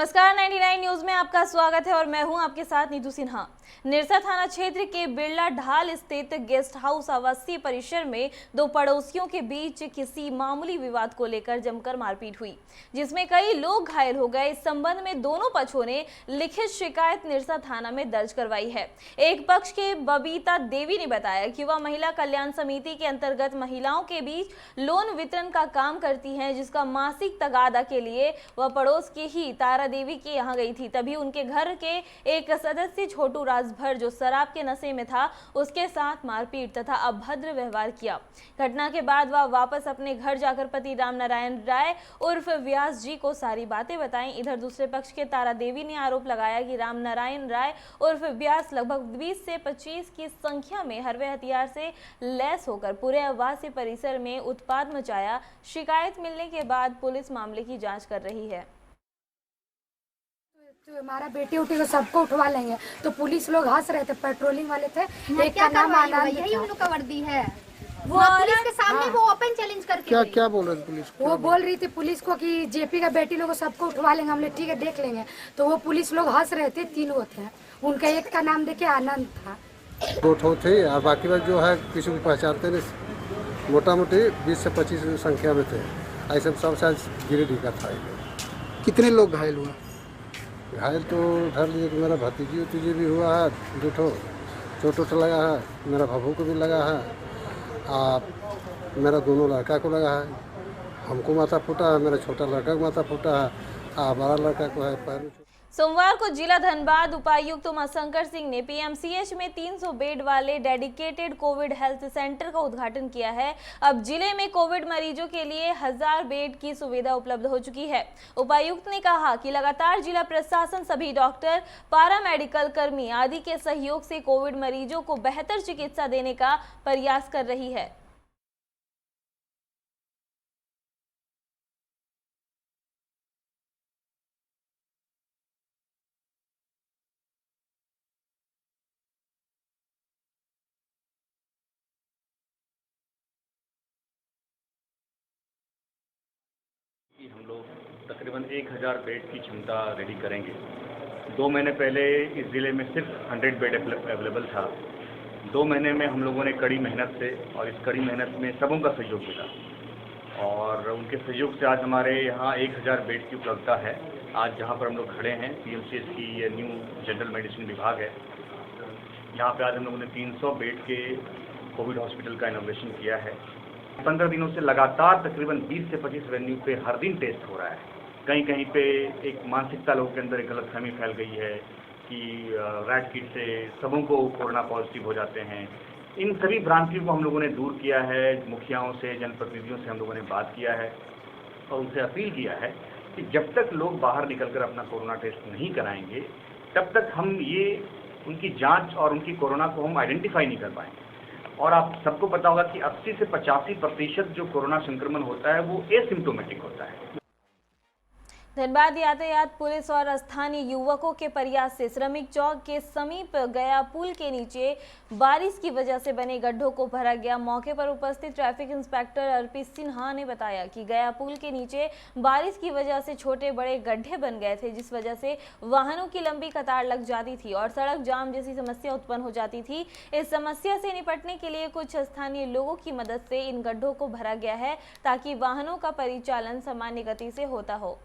नमस्कार, 99 न्यूज में आपका स्वागत है और मैं हूं आपके साथ नीतू सिन्हा। निरसा थाना क्षेत्र के बिरला ढाल स्थित गेस्ट हाउस आवासीय परिसर में दो पड़ोसियों के बीच किसी मामूली विवाद को लेकर जमकर मारपीट हुई, जिसमें कई लोग घायल हो गए। इस संबंध में दोनों पक्षों ने लिखित शिकायत निरसा थाना में दर्ज करवाई है। एक पक्ष के बबीता देवी ने बताया कि वह महिला कल्याण समिति के अंतर्गत महिलाओं के बीच लोन वितरण का काम करती हैं, जिसका मासिक तगादा के लिए वह पड़ोस के ही तारा देवी के यहाँ गई थी। तभी उनके घर के एक सदस्य छोटू राजभर, जो शराब के नशे में था, उसके साथ मारपीट तथा अभद्र व्यवहार किया। घटना के बाद वह वापस अपने घर जाकर पति राम नारायण राय उर्फ व्यास जी को सारी बातें बताईं। इधर दूसरे पक्ष के तारा देवी ने आरोप लगाया कि राम नारायण राय उर्फ व्यास लगभग 20 से 25 की संख्या में हरवे हथियार से लैस होकर पूरे आवासीय परिसर में उत्पात मचाया। शिकायत मिलने के बाद पुलिस मामले की जांच कर रही है। तो हमारा बेटी उठी को सबको उठवा लेंगे, तो पुलिस लोग हंस रहे थे, पेट्रोलिंग वाले थे। एक का नाम आनंद, यही उन लोग का वर्दी है। वो पुलिस के सामने वो ओपन चैलेंज करके क्या बोल रहे थे पुलिस को? वो बोल रही थी पुलिस को कि जेपी का बेटी लोग को सबको उठवा लेंगे। हमने ठीक है देख लेंगे। तो वो पुलिस लोग हंस रहे थे, 3 वो थे। उनका एक का नाम देखे आनंद था। 2 ठो थे और बाकी लोग जो है किसी को पहचानते नहीं, मोटा मोटी 20 से 25 संख्या में थे। ऐसे सब शायद गिरिडीह का था। कितने लोग घायल हुए? घायल तो धर लीजिए कि मेरा भतीजी भी हुआ है, 2 ठो चोट लगा है, मेरा भभू को भी लगा है और मेरा दोनों लड़का को लगा है। हमको माथा फूटा है, मेरा छोटा लड़का को माथा फूटा है और बड़ा लड़का को है पैर। सोमवार को जिला धनबाद उपायुक्त उमाशंकर सिंह ने पीएमसीएच में 300 बेड वाले डेडिकेटेड कोविड हेल्थ सेंटर का उद्घाटन किया है। अब जिले में कोविड मरीजों के लिए 1000 बेड की सुविधा उपलब्ध हो चुकी है। उपायुक्त ने कहा कि लगातार जिला प्रशासन, सभी डॉक्टर, पारा मेडिकल कर्मी आदि के सहयोग से कोविड मरीजों को बेहतर चिकित्सा देने का प्रयास कर रही है। हम लोग तकरीबन 1000 बेड की क्षमता रेडी करेंगे। 2 महीने पहले इस ज़िले में सिर्फ 100 बेड अवेलेबल था। 2 महीने में हम लोगों ने कड़ी मेहनत से, और इस कड़ी मेहनत में सबों का सहयोग मिला और उनके सहयोग से आज हमारे यहाँ 1000 बेड की उपलब्धता है। आज जहाँ पर हम लोग खड़े हैं, पीएमसीएच की ये न्यू जनरल मेडिसिन विभाग है। यहाँ पे आज हम लोगों ने 300 बेड के कोविड हॉस्पिटल का इनॉग्रेशन किया है। 15 दिनों से लगातार तकरीबन 20 से 25 वेन्यू पे हर दिन टेस्ट हो रहा है। कहीं कहीं पे एक मानसिकता लोगों के अंदर एक गलतफहमी फैल गई है कि रैट किट से सबों को कोरोना पॉजिटिव हो जाते हैं। इन सभी भ्रांतियों को हम लोगों ने दूर किया है। मुखियाओं से, जनप्रतिनिधियों से हम लोगों ने बात किया है और उनसे अपील किया है कि जब तक लोग बाहर निकलकर अपना कोरोना टेस्ट नहीं कराएंगे, तब तक हम ये उनकी जाँच और उनकी कोरोना को हम आइडेंटिफाई नहीं कर पाएंगे। और आप सबको पता होगा कि 80 से 85% जो कोरोना संक्रमण होता है वो एसिम्प्टोमेटिक होता है। धनबाद यातायात पुलिस और स्थानीय युवकों के प्रयास से श्रमिक चौक के समीप गया पुल के नीचे बारिश की वजह से बने गड्ढों को भरा गया। मौके पर उपस्थित ट्रैफिक इंस्पेक्टर अर्पित सिन्हा ने बताया कि गया पुल के नीचे बारिश की वजह से छोटे बड़े गड्ढे बन गए थे, जिस वजह से वाहनों की लंबी कतार लग जाती थी और सड़क जाम जैसी समस्या उत्पन्न हो जाती थी। इस समस्या से निपटने के लिए कुछ स्थानीय लोगों की मदद से इन गड्ढों को भरा गया है, ताकि वाहनों का परिचालन सामान्य गति से होता हो।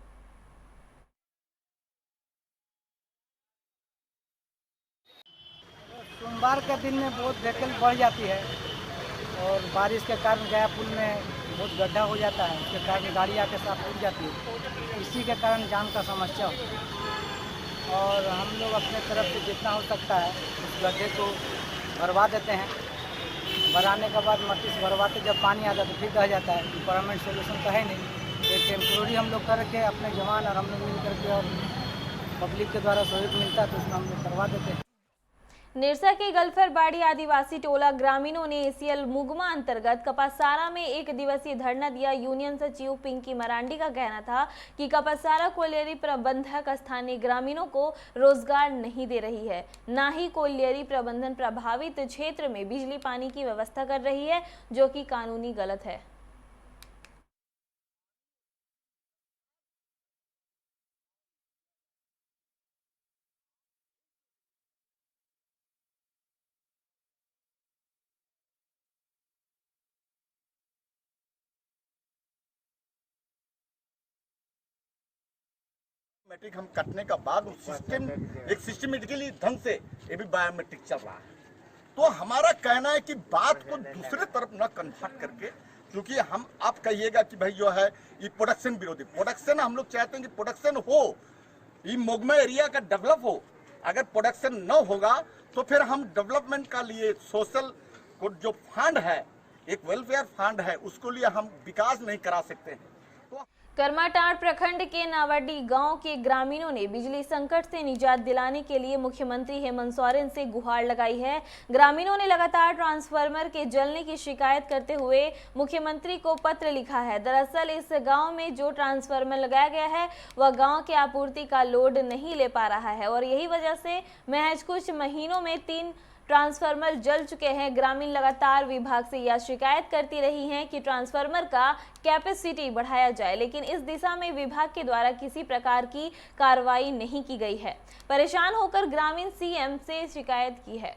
सोमवार के दिन में बहुत व्हीकल बढ़ जाती है और बारिश के कारण गया पुल में बहुत गड्ढा हो जाता है। उसके कारण गाड़ी आके साथ टूट जाती है। इसी के कारण जाम का समस्या होती है और हम लोग अपने तरफ से जितना हो सकता है उस गड्ढे को भरवा देते हैं। भराने के बाद मट्टी से भरवाते जब पानी आ जाता तो फिर रह जाता है। परमानेंट सोल्यूशन तो है नहीं। एक टेम्प्रोरी हम लोग करके अपने जवान और हम लोग मिल करके और पब्लिक के द्वारा सहयोग मिलता है तो उसमें हम लोग करवा देते हैं। निरसा के गलफरबाड़ी आदिवासी टोला ग्रामीणों ने एसीएल मुगमा अंतर्गत कपासारा में 1 दिवसीय धरना दिया। यूनियन सचिव पिंकी मरांडी का कहना था कि कपासारा कोयलियरी प्रबंधक स्थानीय ग्रामीणों को रोजगार नहीं दे रही है, न ही कोयलियरी प्रबंधन प्रभावित क्षेत्र में बिजली पानी की व्यवस्था कर रही है, जो कि कानूनी गलत है। बायोमेट्रिक हम कटने का बाद उस सिस्टम एक सिस्टमेटिकली ढंग से ये भी बायोमेट्रिक चल रहा है। तो हमारा कहना है कि बात को दूसरे तरफ न कन्वर्ट करके, क्योंकि हम आप कहिएगा कि भाई जो है ये प्रोडक्शन विरोधी, प्रोडक्शन हम लोग चाहते हैं कि प्रोडक्शन हो, ये मोगमा एरिया का डेवलप हो। अगर प्रोडक्शन न होगा तो फिर हम डेवलपमेंट का लिए सोशल को जो फंड है, एक वेलफेयर फंड है, उसको लिए हम विकास नहीं करा सकते हैं। तो करमाटांड़ प्रखंड के नावाडी गांव के ग्रामीणों ने बिजली संकट से निजात दिलाने के लिए मुख्यमंत्री हेमंत सोरेन से गुहार लगाई है। ग्रामीणों ने लगातार ट्रांसफार्मर के जलने की शिकायत करते हुए मुख्यमंत्री को पत्र लिखा है। दरअसल इस गांव में जो ट्रांसफार्मर लगाया गया है वह गांव के आपूर्ति का लोड नहीं ले पा रहा है और यही वजह से महज कुछ महीनों में 3 ट्रांसफार्मर जल चुके हैं। ग्रामीण लगातार विभाग से यह शिकायत करती रही हैं कि ट्रांसफार्मर का कैपेसिटी बढ़ाया जाए, लेकिन इस दिशा में विभाग के द्वारा किसी प्रकार की कार्रवाई नहीं की गई है। परेशान होकर ग्रामीण सीएम से शिकायत की है।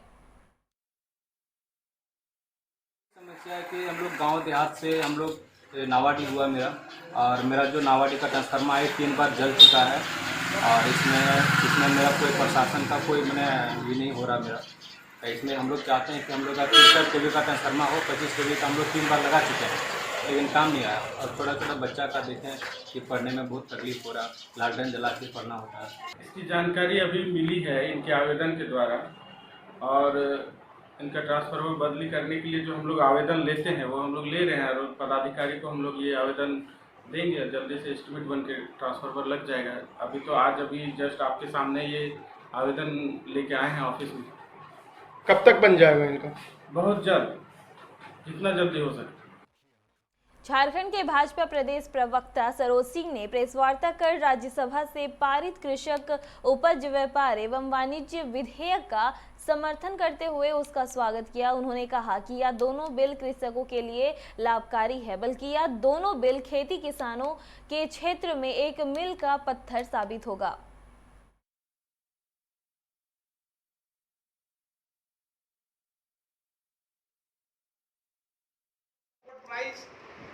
समस्या है कि हम लोग गांव देहात से हम लोग नावाडी हुआ मेरा, और मेरा जो नावाडी का ट्रांसफार्मर है 3 बार जल चुका है और इसमें मेरा कोई प्रशासन का कोई ये नहीं हो रहा मेरा। इसमें हम लोग चाहते हैं कि हम लोग का 30 kV का ट्रांसफार्मर हो, 25 kV का हम लोग 3 बार लगा चुके हैं, लेकिन काम नहीं आया। और थोड़ा थोड़ा बच्चा का देखें कि पढ़ने में बहुत तकलीफ हो रहा, लालटेन जला के पढ़ना होता है। इसकी जानकारी अभी मिली है इनके आवेदन के द्वारा, और इनका ट्रांसफार्मर बदली करने के लिए जो हम लोग आवेदन लेते हैं वो हम लोग ले रहे हैं, और पदाधिकारी को हम लोग ये आवेदन देंगे। जल्दी से एस्टिमेट बन के ट्रांसफार्मर लग जाएगा। अभी तो अभी जस्ट आपके सामने ये आवेदन लेके आए हैं ऑफिस में। कब तक बन जाएगा इनका? बहुत जल्द, जितना जल्दी हो सके। झारखंड के भाजपा प्रदेश प्रवक्ता सरोज सिंह ने प्रेस वार्ता कर राज्यसभा से पारित कृषक उपज व्यापार एवं वाणिज्य विधेयक का समर्थन करते हुए उसका स्वागत किया। उन्होंने कहा कि यह दोनों बिल कृषकों के लिए लाभकारी है, बल्कि यह दोनों बिल खेती किसानों के क्षेत्र में एक मील का पत्थर साबित होगा।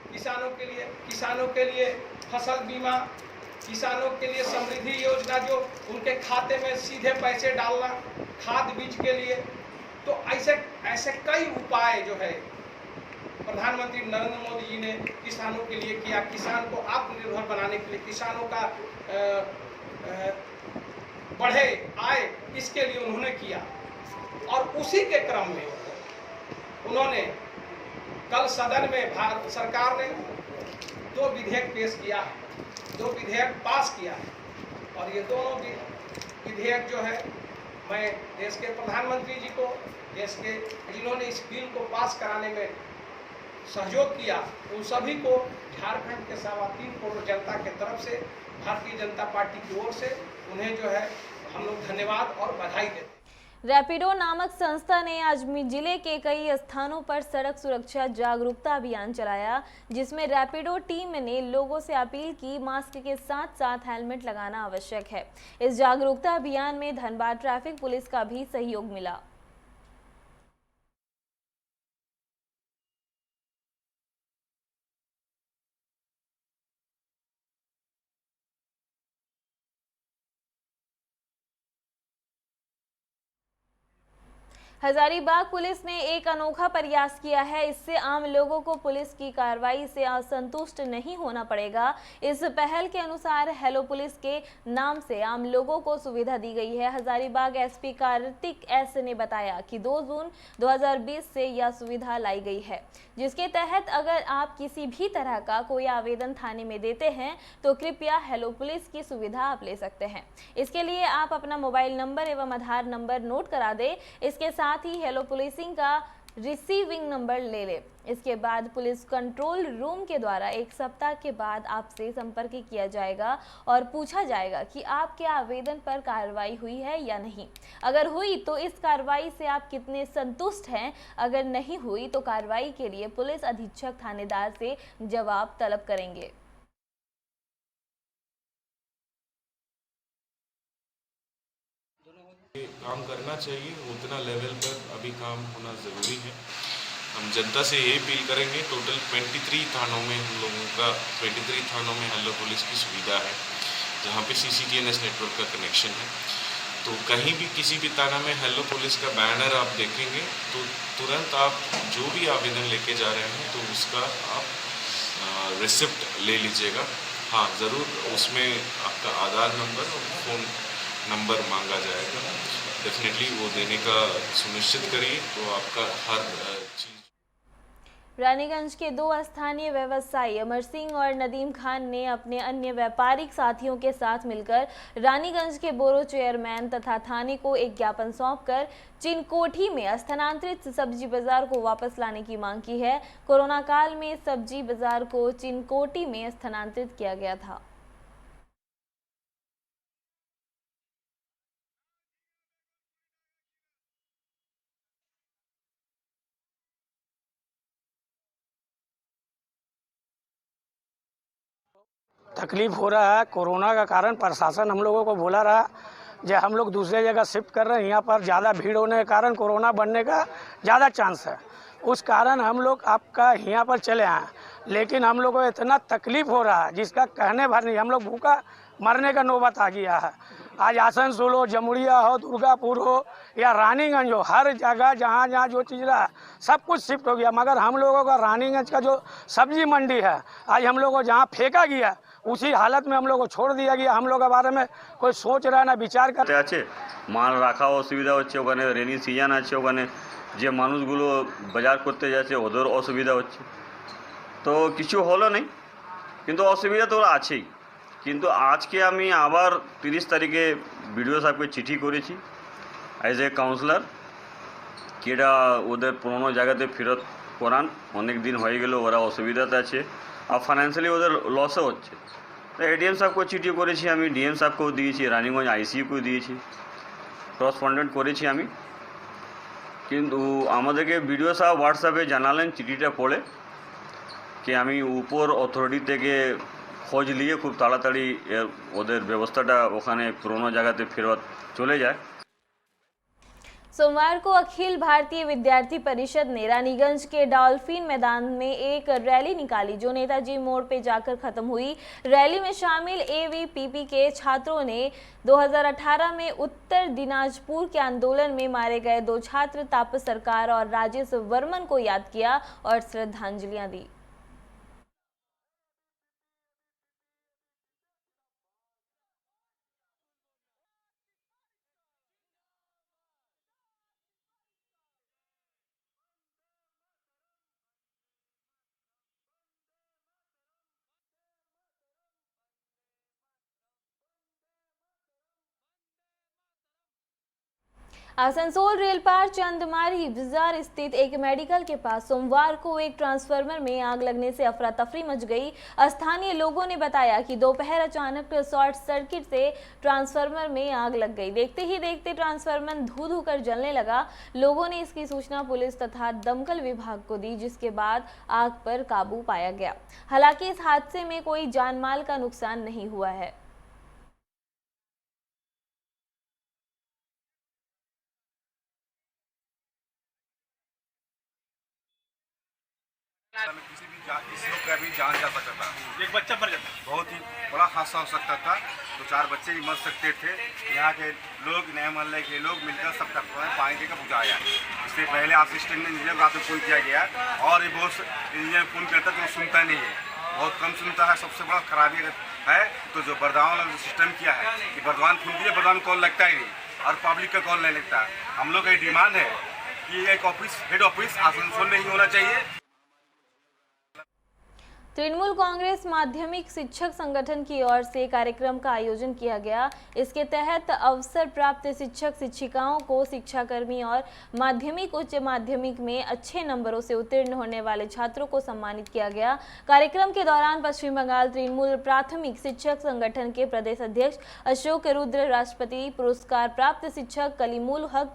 किसानों के लिए फसल बीमा, किसानों के लिए समृद्धि योजना, जो उनके खाते में सीधे पैसे डालना, खाद बीज के लिए। तो ऐसे कई उपाय जो है प्रधानमंत्री नरेंद्र मोदी जी ने किसानों के लिए किया। किसान को आत्मनिर्भर बनाने के लिए, किसानों का बढ़े आय, इसके लिए उन्होंने किया। और उसी के क्रम में उन्होंने कल सदन में भारत सरकार ने 2 विधेयक पेश किया है, 2 विधेयक पास किया है। और ये दोनों विधेयक जो है, मैं देश के प्रधानमंत्री जी को, देश के जिन्होंने इस बिल को पास कराने में सहयोग किया, उन सभी को झारखंड के 3.25 करोड़ जनता के तरफ से, भारतीय जनता पार्टी की ओर से उन्हें जो है हम लोग धन्यवाद और बधाई देते हैं। रैपिडो नामक संस्था ने आज जिले के कई स्थानों पर सड़क सुरक्षा जागरूकता अभियान चलाया, जिसमें रैपिडो टीम ने लोगों से अपील की मास्क के साथ साथ हेलमेट लगाना आवश्यक है। इस जागरूकता अभियान में धनबाद ट्रैफिक पुलिस का भी सहयोग मिला। हजारीबाग पुलिस ने एक अनोखा प्रयास किया है। इससे आम लोगों को पुलिस की कार्रवाई से असंतुष्ट नहीं होना पड़ेगा। इस पहल के अनुसार हेलो पुलिस के नाम से आम लोगों को सुविधा दी गई है। हजारीबाग एसपी कार्तिक एस ने बताया कि 2 जून 2020 से यह सुविधा लाई गई है, जिसके तहत अगर आप किसी भी तरह का कोई आवेदन थाने में देते हैं तो कृपया हेलो पुलिस की सुविधा आप ले सकते हैं। इसके लिए आप अपना मोबाइल नंबर एवं आधार नंबर नोट करा दें। इसके साथ ही हेलो पुलिसिंग का रिसीविंग नंबर ले ले। इसके बाद पुलिस कंट्रोल रूम के द्वारा 1 सप्ताह के बाद आपसे संपर्क किया जाएगा और पूछा जाएगा कि आपके आवेदन पर कार्रवाई हुई है या नहीं। अगर हुई तो इस कार्रवाई से आप कितने संतुष्ट हैं, अगर नहीं हुई तो कार्रवाई के लिए पुलिस अधीक्षक थानेदार से जवाब तलब करेंगे। काम करना चाहिए, उतना लेवल पर अभी काम होना ज़रूरी है। हम जनता से ये अपील करेंगे, टोटल 23 थानों में हम लोगों का 23 थानों में हेलो पुलिस की सुविधा है। जहाँ पे CCTNS नेटवर्क का कनेक्शन है। तो कहीं भी किसी भी थाना में हेलो पुलिस का बैनर आप देखेंगे तो तुरंत आप जो भी आवेदन लेके जा रहे हैं तो उसका आप रिसिप्ट ले लीजिएगा। हाँ, ज़रूर उसमें आपका आधार नंबर और फ़ोन नंबर मांगा जाएगा। डेफिनेटली वो देने का सुनिश्चित करिए तो आपका हर चीज़। रानीगंज के दो स्थानीय व्यवसायी अमर सिंह और नदीम खान ने अपने अन्य व्यापारिक साथियों के साथ मिलकर रानीगंज के बोरो चेयरमैन तथा थाने को एक ज्ञापन सौंपकर चिनकोठी में स्थानांतरित सब्जी बाजार को वापस लाने की मांग की है। कोरोना काल में सब्जी बाजार को चिनकोठी में स्थानांतरित किया गया था। तकलीफ हो रहा है। कोरोना का कारण प्रशासन हम लोगों को बोला रहा जो हम लोग दूसरे जगह शिफ्ट कर रहे हैं, यहाँ पर ज़्यादा भीड़ होने के कारण कोरोना बढ़ने का ज़्यादा चांस है। उस कारण हम लोग आपका यहाँ पर चले आए, लेकिन हम लोग को इतना तकलीफ हो रहा है जिसका कहने भर नहीं। हम लोग भूखा मरने का नौबत आ गया है। आज आसनसोल हो, जमुड़िया हो, दुर्गापुर हो या रानीगंज हो, हर जगह जहाँ जहाँ जो चीज़ रहा सब कुछ शिफ्ट हो गया। मगर हम लोगों का रानीगंज का जो सब्जी मंडी है, आज हम लोगों को जहाँ फेंका गया उसी हालत में हम लोग को छोड़ दिया गया। हम लोग के बारे में कोई सोच रहा ना विचार कर আছে মাল রাখা অসুবিধা হচ্ছে, ওখানে রেনি সিজন আছে, ওখানে যে মানুষগুলো বাজার করতে যাচ্ছে ওদের অসুবিধা হচ্ছে। তো কিছু হলো নেই, কিন্তু অসুবিধা তো আছেই। কিন্তু আজকে আমি আবার 30 তারিখে বিডিও সাহেবকে চিঠি করেছি অ্যাজ এ কাউন্সিলর কি এটা ওদের পুরনো জায়গাতে ফেরত করান। অনেক দিন হয়ে গেল ওরা অসুবিধাতে আছে আর ফাইন্যান্সিয়ালি ওদের লসও হচ্ছে। এডিএম সাহেবকেও চিঠি করেছি আমি, ডিএম সাহেবকেও দিয়েছি, রানীগঞ্জ আইসিইউকেও দিয়েছি, করসপন্ডেন্ট করেছি আমি। কিন্তু আমাদেরকে বিডিও সাহেব হোয়াটসঅ্যাপে জানালেন চিঠিটা পড়ে কি আমি উপর অথরিটি থেকে খোঁজ নিয়ে খুব তাড়াতাড়ি ওদের ব্যবস্থাটা ওখানে পুরনো জায়গাতে ফেরত চলে যায়। सोमवार को अखिल भारतीय विद्यार्थी परिषद ने रानीगंज के डॉल्फिन मैदान में एक रैली निकाली जो नेताजी मोड़ पे जाकर खत्म हुई। रैली में शामिल एवीपीपी के छात्रों ने 2018 में उत्तर दिनाजपुर के आंदोलन में मारे गए 2 छात्र तापस सरकार और राजेश वर्मन को याद किया और श्रद्धांजलियां दी। आसनसोल रेलपार चंदमारी बाजार स्थित एक मेडिकल के पास सोमवार को एक ट्रांसफार्मर में आग लगने से अफरा तफरी मच गई। स्थानीय लोगों ने बताया कि दोपहर अचानक शॉर्ट सर्किट से ट्रांसफार्मर में आग लग गई। देखते ही देखते ट्रांसफार्मर धू धू कर जलने लगा। लोगों ने इसकी सूचना पुलिस तथा दमकल विभाग को दी, जिसके बाद आग पर काबू पाया गया। हालांकि इस हादसे में कोई जानमाल का नुकसान नहीं हुआ है। किसी का भी जान जा सकता था, एक बच्चा मर जाता, बहुत ही बड़ा हादसा हो सकता था। 2-4 बच्चे भी मर सकते थे। यहाँ के लोग, नए मोहल्ले के लोग मिलकर सब पानी देकर बुझाया। इससे पहले असिस्टेंट इंजीनियर को आपसे फोन किया गया और ये बहुत इंजीनियर फोन करता तो सुनता नहीं है, बहुत कम सुनता है। सबसे बड़ा खराबी है तो जो बर्दावान वाला सिस्टम किया है कि बर्दवान फोन कीजिए, बर्दवान कॉल लगता ही नहीं और पब्लिक का कॉल नहीं लगता। हम लोग का ये डिमांड है कि एक ऑफिस, हेड ऑफिस आसनसोल में ही होना चाहिए। तृणमूल कांग्रेस माध्यमिक शिक्षक संगठन की ओर से कार्यक्रम का आयोजन किया गया। इसके तहत अवसर प्राप्त शिक्षक शिक्षिकाओं को शिक्षाकर्मी और माध्यमिक उच्च माध्यमिक में अच्छे नंबरों से उत्तीर्ण होने वाले छात्रों को सम्मानित किया गया। कार्यक्रम के दौरान पश्चिम बंगाल तृणमूल प्राथमिक शिक्षक संगठन के प्रदेश अध्यक्ष अशोक रुद्र, राष्ट्रपति पुरस्कार प्राप्त शिक्षक कलीमुल हक,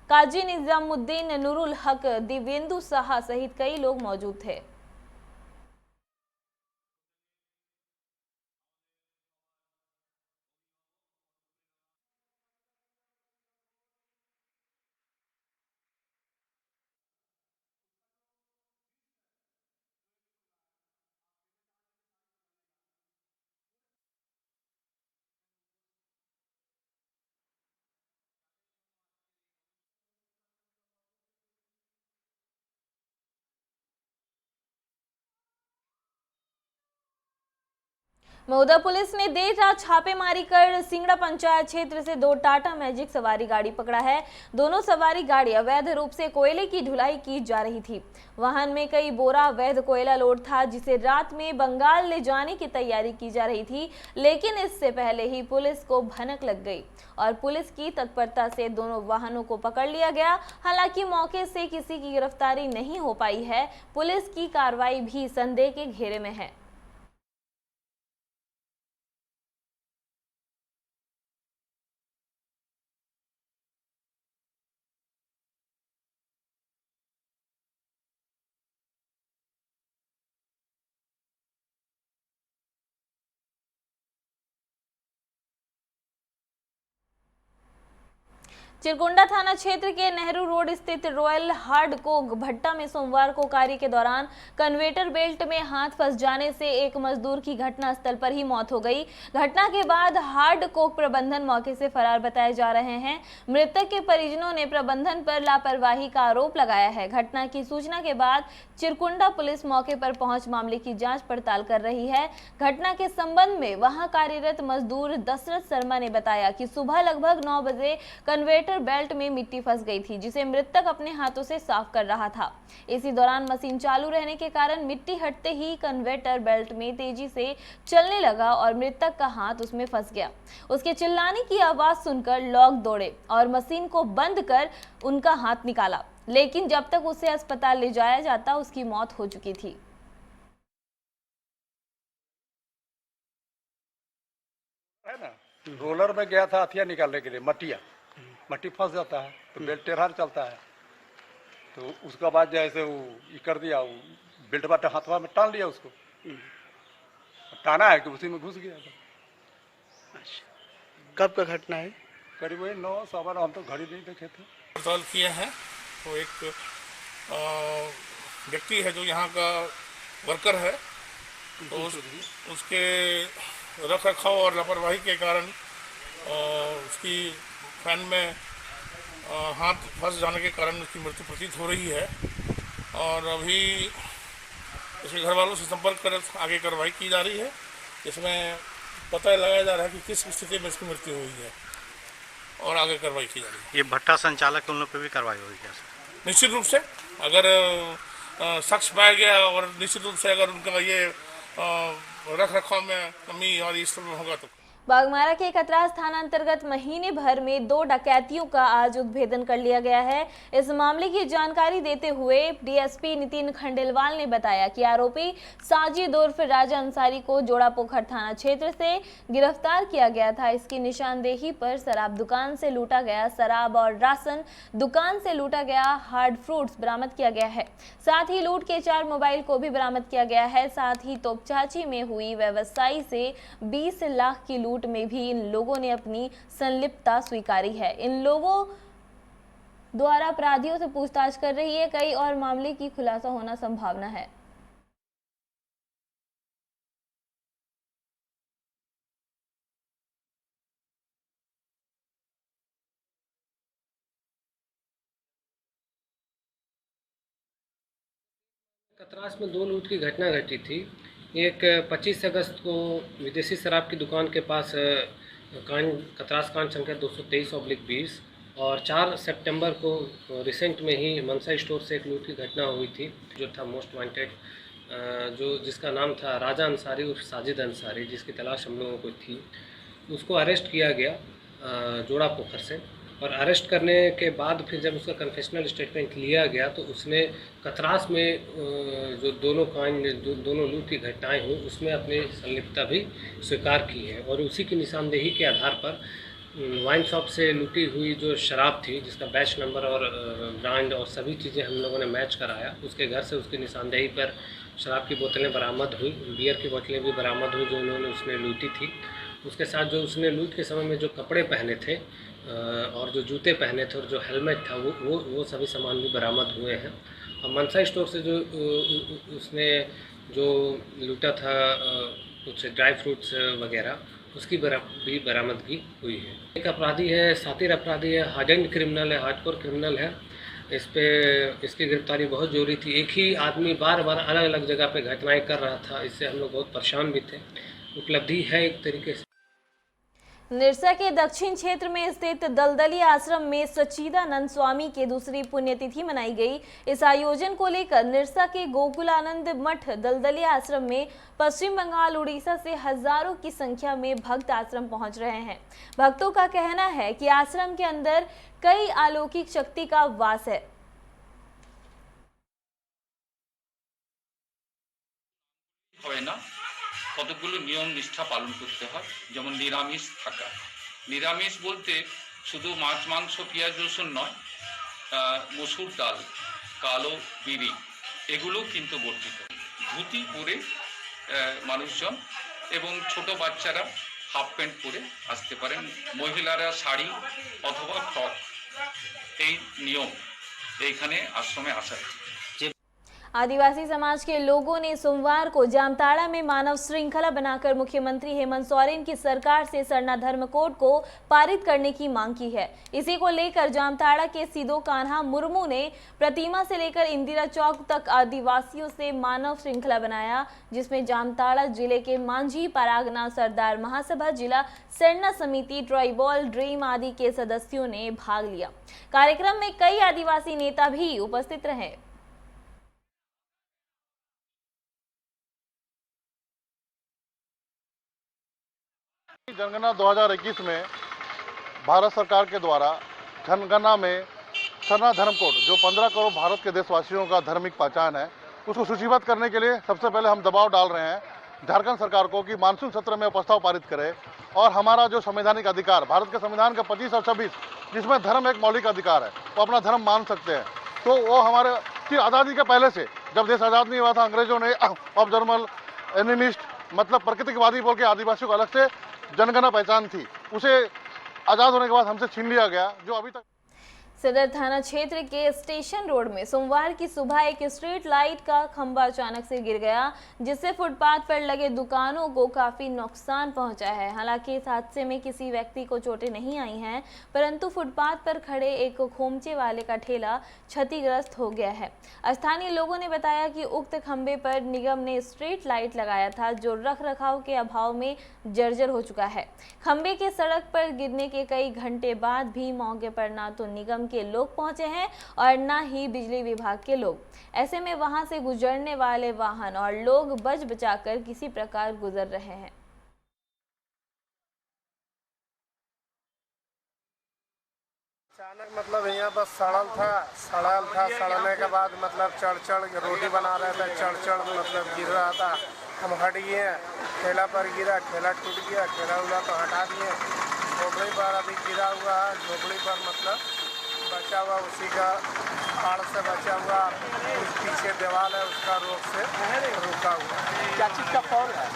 काजी निजामुद्दीन, नूरुल हक, दिव्येंदु साहा सहित कई लोग मौजूद थे। महुदा पुलिस ने देर रात छापेमारी कर सिंगड़ा पंचायत क्षेत्र से 2 टाटा मैजिक सवारी गाड़ी पकड़ा है। दोनों सवारी गाड़ी अवैध रूप से कोयले की ढुलाई की जा रही थी। वाहन में कई बोरा अवैध कोयला लोड था, जिसे रात में बंगाल ले जाने की तैयारी की जा रही थी, लेकिन इससे पहले ही पुलिस को भनक लग गई और पुलिस की तत्परता से दोनों वाहनों को पकड़ लिया गया। हालांकि मौके से किसी की गिरफ्तारी नहीं हो पाई है। पुलिस की कार्रवाई भी संदेह के घेरे में है। चिरकुंडा थाना क्षेत्र के नेहरू रोड स्थित रॉयल हार्ड कोक भट्टा में सोमवार को कार्य के दौरान कन्वेटर बेल्ट में हाथ फंस जाने से एक मजदूर की घटनास्थल पर ही मौत हो गई। घटना के बाद हार्ड कोक प्रबंधन मौके से फरार बताए जा रहे हैं। मृतक के परिजनों ने प्रबंधन पर लापरवाही का आरोप लगाया है। घटना की सूचना के बाद चिरकुंडा पुलिस मौके पर पहुंच मामले की जांच पड़ताल कर रही है। घटना के संबंध में वहां कार्यरत मजदूर दशरथ शर्मा ने बताया कि सुबह लगभग 9 बजे कन्वेटर बेल्ट में मिट्टी फंस गई थी, जिसे मृतक अपने हाथों से साफ कर रहा था। इसी दौरान मशीन चालू रहने के कारण मिट्टी हटते ही कन्वेटर बेल्ट में तेजी से चलने लगा और मृतक का हाथ उसमें फंस गया। उसके चिल्लाने की आवाज सुनकर लोग दौड़े और मशीन को बंद कर उनका हाथ निकाला, लेकिन जब तक उसे अस्पताल ले जाया जाता उसकी मौत हो चुकी थी। है ना, रोलर में गया था हथिया निकालने के लिए, मट्टी फंस जाता है तो बेल्ट टेढ़ा चलता है, तो उसका बाद जैसे वो ये कर दिया, वो बेल्ट बाटे हाथवा में टान लिया उसको, टाना है कि उसी में घुस गया था। कब का घटना है? करीब 9-9 हम तो घड़ी नहीं देखे थे। पड़ताल किया है तो एक व्यक्ति है जो यहाँ का वर्कर है, तो उसके रख रखाव और लापरवाही के कारण उसकी फैन में हाथ फंस जाने के कारण उसकी मृत्यु प्रतीत हो रही है और अभी इसके घर वालों से संपर्क कर आगे कार्रवाई की जा रही है। इसमें पता लगाया जा रहा है कि किस स्थिति में इसकी मृत्यु हुई है और आगे कार्रवाई की जा रही है। ये भट्टा संचालक उन लोग पे भी कार्रवाई होगी क्या? निश्चित रूप से अगर शख्स पाया गया और निश्चित रूप से अगर उनका ये रख रखाव में कमी और इस तरह होगा तो। बागमारा के कतरास थाना अंतर्गत महीने भर में 2 डकैतियों का आज उद्भेदन कर लिया गया है। इस मामले की जानकारी देते हुए डीएसपी नितिन खंडेलवाल ने बताया कि आरोपी साजिद उर्फ राजा अंसारी को जोड़ापोखर थाना क्षेत्र से गिरफ्तार किया गया था। इसकी निशानदेही पर शराब दुकान से लूटा गया शराब और राशन दुकान से लूटा गया हार्ड फ्रूट्स बरामद किया गया है। साथ ही लूट के 4 मोबाइल को भी बरामद किया गया है। साथ ही तोपचाची में हुई व्यवसायी से 20 लाख की लूट में भी इन लोगों ने अपनी संलिप्तता स्वीकारी है। इन लोगों द्वारा अपराधियों से पूछताछ कर रही है। कई और मामले की खुलासा होना संभावना है। कतरास में 2 लूट की घटना घटी थी। एक 25 अगस्त को विदेशी शराब की दुकान के पास कतरास कांड संख्या 223/20 और 4 सितंबर को रिसेंट में ही मनसा स्टोर से एक लूट की घटना हुई थी, जो था मोस्ट वांटेड, जिसका नाम था राजा अंसारी उर्फ साजिद अंसारी, जिसकी तलाश हम लोगों को थी। उसको अरेस्ट किया गया जोड़ापोखर से, और अरेस्ट करने के बाद फिर जब उसका कन्फेशनल स्टेटमेंट लिया गया तो उसने कतरास में जो दोनों लूट की घटनाएं हुई उसमें अपनी संलिप्तता भी स्वीकार की है। और उसी की निशानदेही के आधार पर वाइन शॉप से लूटी हुई जो शराब थी, जिसका बैच नंबर और ब्रांड और सभी चीज़ें हम लोगों ने मैच कराया, उसके घर से उसकी निशानदेही पर शराब की बोतलें बरामद हुई, बियर की बोतलें भी बरामद हुई जो उन्होंने उसने लूटी थी। उसके साथ जो उसने लूट के समय में जो कपड़े पहने थे और जो जूते पहने थे और जो हेलमेट था वो सभी सामान भी बरामद हुए हैं। और मनसा स्टोर से जो उसने जो लूटा था कुछ ड्राई फ्रूट्स वगैरह, उसकी भी बरामदगी हुई है। एक अपराधी है, सातिर अपराधी है, हार्डेंड क्रिमिनल है, हार्डकोर क्रिमिनल है। इसकी गिरफ्तारी बहुत जरूरी थी। एक ही आदमी बार बार अलग अलग जगह पे घटनाएं कर रहा था, इससे हम लोग बहुत परेशान भी थे। उपलब्धि है एक तरीके से। निरसा के दक्षिण क्षेत्र में स्थित दलदली आश्रम में सच्चिदानंद स्वामी की दूसरी पुण्यतिथि मनाई गई। इस आयोजन को लेकर निरसा के गोकुलानंद मठ दलदली आश्रम में पश्चिम बंगाल, उड़ीसा से हजारों की संख्या में भक्त आश्रम पहुंच रहे हैं। भक्तों का कहना है कि आश्रम के अंदर कई अलौकिक शक्ति का वास है। কতগুলো নিয়ম নিষ্ঠা পালন করতে হয়, যেমন নিরামিষ থাকা। নিরামিষ বলতে শুধু মাছ মাংস পেঁয়াজ রসুন নয়, মসুর ডাল, কালো বিড়ি এগুলোও কিন্তু বর্জিত। ধুতি পরে মানুষজন এবং ছোট বাচ্চারা হাফ প্যান্ট পরে আসতে পারেন, মহিলারা শাড়ি অথবা ফ্রক। এই নিয়ম এইখানে আশ্রমে আসার। आदिवासी समाज के लोगों ने सोमवार को जामताड़ा में मानव श्रृंखला बनाकर मुख्यमंत्री हेमंत सोरेन की सरकार से सरना धर्म कोड को पारित करने की मांग की है। इसी को लेकर जामताड़ा के सिदो कान्हा मुर्मू ने प्रतिमा से लेकर इंदिरा चौक तक आदिवासियों से मानव श्रृंखला बनाया, जिसमें जामताड़ा जिले के मांझी, परागना, सरदार महासभा, जिला सरना समिति, ट्राइबल ड्रीम आदि के सदस्यों ने भाग लिया। कार्यक्रम में कई आदिवासी नेता भी उपस्थित रहे। जनगणना 2021 में भारत सरकार के द्वारा जनगणना में सरना धर्म कोड, जो 15 करोड़ भारत के देशवासियों का धार्मिक पहचान है, उसको सूचीबद्ध करने के लिए सबसे पहले हम दबाव डाल रहे हैं झारखंड सरकार को कि मानसून सत्र में प्रस्ताव पारित करे और हमारा जो संवैधानिक अधिकार, भारत के संविधान के 25 और 26, जिसमें धर्म एक मौलिक अधिकार है, वो अपना धर्म मान सकते हैं। तो वो हमारे की आज़ादी के पहले से, जब देश आज़ाद नहीं हुआ था, अंग्रेजों ने ऑब्जर्मल एनिमिस्ट मतलब प्रकृतिकवादी बोल के आदिवासियों को अलग से जनगणना पहचान थी, उसे आज़ाद होने के बाद हमसे छीन लिया गया, जो अभी तक। सदर थाना क्षेत्र के स्टेशन रोड में सोमवार की सुबह एक स्ट्रीट लाइट का खंभा अचानक से गिर गया, जिससे फुटपाथ पर लगे दुकानों को काफी नुकसान पहुंचा है। हालांकि इस हादसे में किसी व्यक्ति को चोटें नहीं आई हैं, परंतु फुटपाथ पर खड़े एक खोमचे वाले का ठेला क्षतिग्रस्त हो गया है। स्थानीय लोगों ने बताया कि उक्त खंभे पर निगम ने स्ट्रीट लाइट लगाया था, जो रख रखाव के अभाव में जर्जर हो चुका है। खंभे के सड़क पर गिरने के कई घंटे बाद भी मौके पर ना तो निगम के लोग पहुंचे हैं और ना ही बिजली विभाग के लोग। ऐसे में वहां से गुजरने वाले वाहन और लोग बच बचाकर किसी प्रकार गुजर रहे हैं। अचानक मतलब यहाँ बस सड़ल था, सड़ने के बाद मतलब चढ़ रोटी बना रहे थे, चढ़ मतलब गिर रहा था। हम हट गए, ठेला पर गिरा, ठेला टूट गया, ठेला उला तो हटा दिए। झोपड़ी पर अभी गिरा हुआ है, झोपड़ी पर मतलब बचा हुआ, उसी का आड़ से बचा हुआ, उस पीछे दीवार है उसका रोक से रुका हुआ। क्या चीज़ का फॉल है?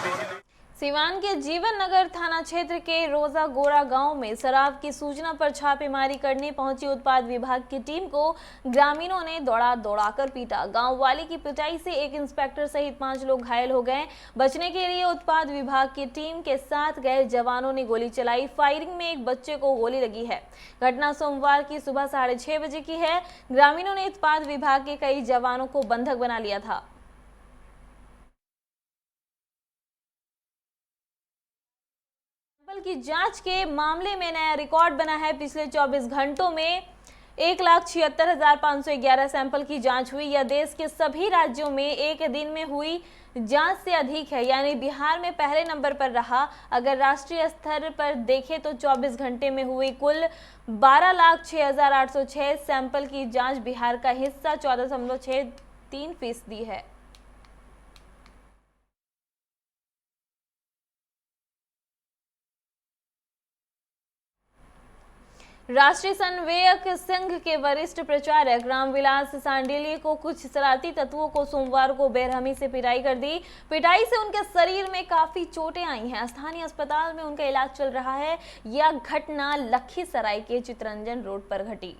बिजली। सिवान के जीवन नगर थाना क्षेत्र के रोजा गोरा गांव में शराब की सूचना पर छापेमारी करने पहुंची उत्पाद विभाग की टीम को ग्रामीणों ने दौड़ाकर पीटा। गांव वाले की पिटाई से एक इंस्पेक्टर सहित 5 लोग घायल हो गए। बचने के लिए उत्पाद विभाग की टीम के साथ गए जवानों ने गोली चलाई। फायरिंग में एक बच्चे को गोली लगी है। घटना सोमवार की सुबह 6:30 बजे की है। ग्रामीणों ने उत्पाद विभाग के कई जवानों को बंधक बना लिया था। की जांच के मामले में नया रिकॉर्ड बना है। पिछले 24 घंटों में 1,76,511 सैंपल की जांच हुई। यह देश के सभी राज्यों में एक दिन में हुई जांच से अधिक है, यानी बिहार में पहले नंबर पर रहा। अगर राष्ट्रीय स्तर पर देखें तो 24 घंटे में हुई कुल 12,06,806 सैंपल की जांच बिहार का हिस्सा 14.63% है। राष्ट्रीय समन्वयक संघ के वरिष्ठ प्रचारक रामविलास सांडिल्य को कुछ शरारती तत्वों को सोमवार को बेरहमी से पिटाई कर दी। पिटाई से उनके शरीर में काफी चोटें आई हैं। स्थानीय अस्पताल में उनका इलाज चल रहा है। यह घटना लखीसराय के चितरंजन रोड पर घटी।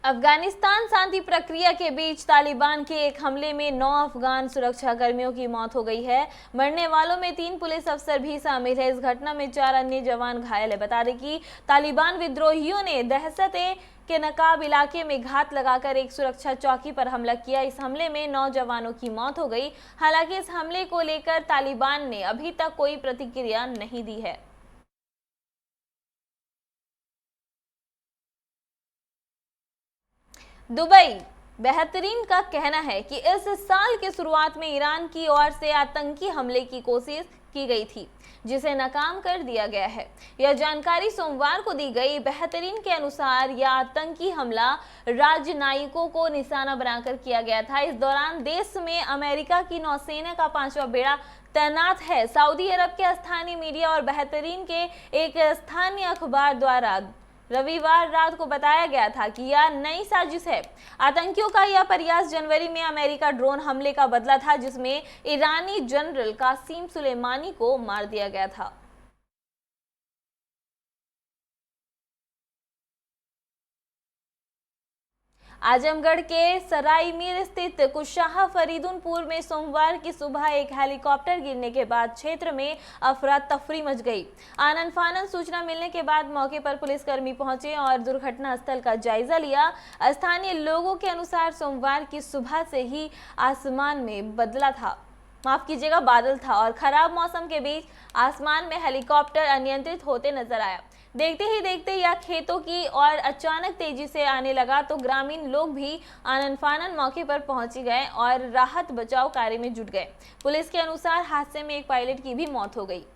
अफगानिस्तान शांति प्रक्रिया के बीच तालिबान के एक हमले में 9 अफगान सुरक्षा कर्मियों की मौत हो गई है। मरने वालों में 3 पुलिस अफसर भी शामिल है। इस घटना में 4 अन्य जवान घायल है। बता दें कि तालिबान विद्रोहियों ने दहशत के नकाब इलाके में घात लगाकर एक सुरक्षा चौकी पर हमला किया। इस हमले में 9 जवानों की मौत हो गई। हालांकि इस हमले को लेकर तालिबान ने अभी तक कोई प्रतिक्रिया नहीं दी है। दुबई बेहतरीन का कहना है कि इस साल के शुरुआत में ईरान की ओर से आतंकी हमले की कोशिश की गई थी, जिसे नाकाम कर दिया गया है। यह जानकारी सोमवार को दी गई। बेहतरीन के अनुसार यह आतंकी हमला राजनयिकों को निशाना बनाकर किया गया था। इस दौरान देश में अमेरिका की नौसेना का 5वां बेड़ा तैनात है। सऊदी अरब के स्थानीय मीडिया और बेहतरीन के एक स्थानीय अखबार द्वारा रविवार रात को बताया गया था कि यह नई साजिश है। आतंकियों का यह प्रयास जनवरी में अमेरिका ड्रोन हमले का बदला था, जिसमें ईरानी जनरल कासिम सुलेमानी को मार दिया गया था। आजमगढ़ के सरायमीर स्थित कुशाहा फरीदुनपुर में सोमवार की सुबह एक हेलीकॉप्टर गिरने के बाद क्षेत्र में अफरा तफरी मच गई। आनन फानन सूचना मिलने के बाद मौके पर पुलिसकर्मी पहुंचे और दुर्घटना स्थल का जायजा लिया। स्थानीय लोगों के अनुसार सोमवार की सुबह से ही आसमान में बादल था और खराब मौसम के बीच आसमान में हेलीकॉप्टर अनियंत्रित होते नजर आया। देखते ही देखते यह खेतों की ओर अचानक तेजी से आने लगा तो ग्रामीण लोग भी आनन फानन मौके पर पहुंच गए और राहत बचाव कार्य में जुट गए। पुलिस के अनुसार हादसे में एक पायलट की भी मौत हो गई।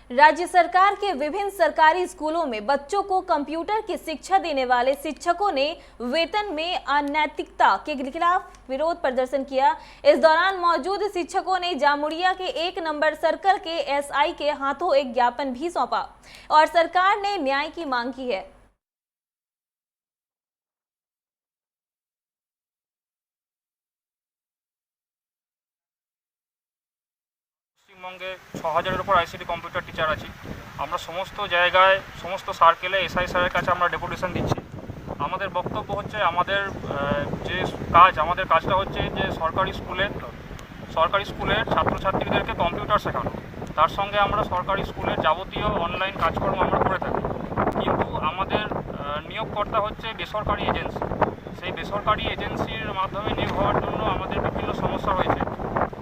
राज्य सरकार के विभिन्न सरकारी स्कूलों में बच्चों को कंप्यूटर की शिक्षा देने वाले शिक्षकों ने वेतन में अनैतिकता के खिलाफ विरोध प्रदर्शन किया। इस दौरान मौजूद शिक्षकों ने जामुड़िया के 1 नंबर सर्कल के एसआई के हाथों एक ज्ञापन भी सौंपा और सरकार ने न्याय की मांग की है। পশ্চিমবঙ্গে 6000-এর উপর আইসিটি কম্পিউটার টিচার আছি। আমরা সমস্ত জায়গায় সমস্ত সার্কেলে এসআই স্যারের কাছে আমরা ডেপুটেশন দিচ্ছি। আমাদের বক্তব্য হচ্ছে আমাদের কাজটা হচ্ছে যে সরকারি স্কুলের ছাত্রছাত্রীদেরকে কম্পিউটার শেখানো, তার সঙ্গে আমরা সরকারি স্কুলের যাবতীয় অনলাইন কাজকর্ম আমরা করে থাকি। কিন্তু আমাদের নিয়োগকর্তা হচ্ছে বেসরকারি এজেন্সি। সেই বেসরকারি এজেন্সির মাধ্যমে নিয়োগ হওয়ার জন্য আমাদের বিভিন্ন সমস্যা হয়েছে,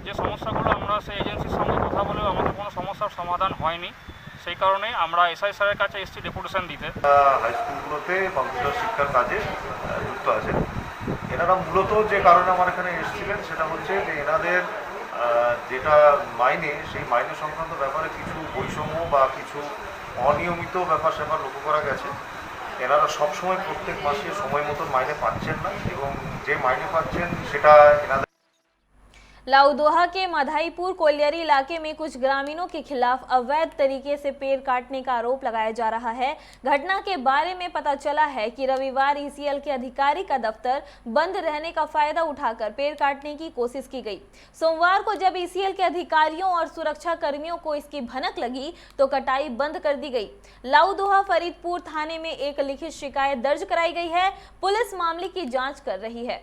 যে সমস্যাগুলো আমরা সেই এজেন্সির সঙ্গে কথা বলেও আমাদের কোনো সমস্যার সমাধান হয়নি। সেই কারণে আমরা এসআই স্যারের কাছে এসেছি ডেপুটেশন দিতে। হাই স্কুলগুলোতে কম্পিউটার শিক্ষার কাজে যুক্ত আছে। এনারা মূলত যে কারণে আমার এখানে এসেছিলেন সেটা হচ্ছে যে এনাদের যেটা মাইনে, সেই মাইনে সংক্রান্ত ব্যাপারে কিছু বৈষম্য বা কিছু অনিয়মিত ব্যাপার স্যাপার লক্ষ্য করা গেছে। এনারা সবসময় প্রত্যেক মাসে সময় মতন মাইনে পাচ্ছেন না, এবং যে মাইনে পাচ্ছেন সেটা এনাদের लाउदोहा के माधाईपुर कोलियरी इलाके में कुछ ग्रामीणों के खिलाफ अवैध तरीके से पेड़ काटने का आरोप लगाया जा रहा है। घटना के बारे में पता चला है कि रविवार ईसीएल के अधिकारी का दफ्तर बंद रहने का फायदा उठाकर पेड़ काटने की कोशिश की गई। सोमवार को जब ईसीएल के अधिकारियों और सुरक्षा कर्मियों को इसकी भनक लगी तो कटाई बंद कर दी गई। लाउदोहा फरीदपुर थाने में एक लिखित शिकायत दर्ज कराई गई है। पुलिस मामले की जाँच कर रही है।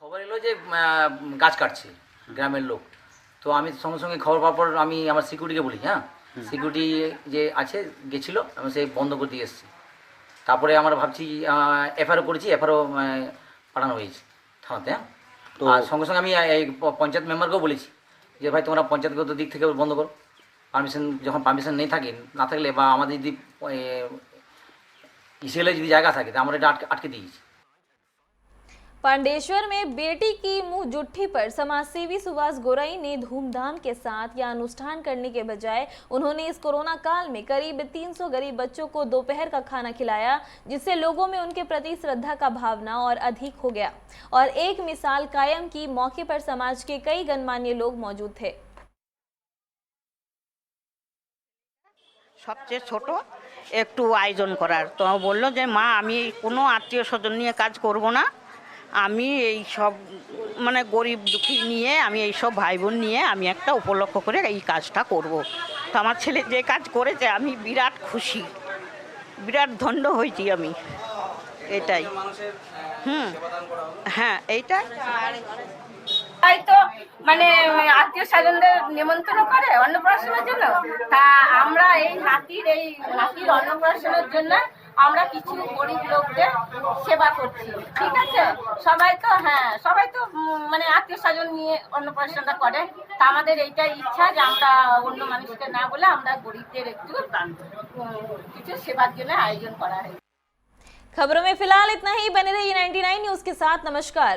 খবর এলো যে গাছ কাটছে গ্রামের লোক। তো আমি সঙ্গে সঙ্গে খবর পাওয়ার পর আমি আমার সিকিউরিটিকে বলি, সিকিউরিটি যে আছে গেছিলো, আমি সেই বন্ধ করে দিয়ে এসেছি। তারপরে আমরা ভাবছি এফআইআর করেছি, এফআইআরও পাঠানো হয়েছে থানাতে। তো সঙ্গে সঙ্গে আমি এই পঞ্চায়েত মেম্বারকেও বলেছি যে ভাই তোমরা পঞ্চায়েতগত দিক থেকে বন্ধ করো, যখন পারমিশন না থাকলে বা আমাদের যদি ইসিএলে যদি জায়গা থাকে তো আমরা এটা আটকে দিয়েছি। पांडेश्वर में बेटी की मुंह जुट्ठी पर समाजसेवी सुभाष गोरई ने धूमधाम के साथ यह अनुष्ठान करने के बजाय उन्होंने इस कोरोना काल में करीब 300 गरीब बच्चों को दोपहर का खाना खिलाया, जिससे लोगों में उनके प्रति श्रद्धा का भावना और अधिक हो गया और एक मिसाल कायम की। मौके पर समाज के कई गणमान्य लोग मौजूद थे। সবচেয়ে ছোট একটু আয়োজন করার, তো বললো যে মা আমি কোনো আত্মীয় স্বজন নিয়ে কাজ করব না, আমি এই সব মানে গরিব দুঃখী নিয়ে আমি এই সব ভাই বোন নিয়ে আমি একটা উপলক্ষ করে এই কাজটা করব। তো আমার ছেলে যে কাজ করেছে আমি বিরাট খুশি, বিরাট ধন্য হয়েছি আমি, এটাই। হ্যাঁ এইটাই। তাই তো মানে আত্মীয় স্বজনদের নিমন্ত্রণ করে অন্নপ্রাশনের জন্য, তা আমরা এই নাতির অন্নপ্রাশনের জন্য আমরা কিছু গরিব লোকদের সেবা করছি। ঠিক আছে, সবাই তো মানে আত্মীয় স্বজন নিয়ে অন্নপ্রাশনটা করে। তা আমাদের এইটাই ইচ্ছা যে আমরা অন্য মানুষকে না বলে আমরা গরিবদের একটু কিছু সেবার জন্য আয়োজন করা হয়। खबरों में फिलहाल इतना ही। बने रहिए 99 न्यूज के साथ। नमस्कार।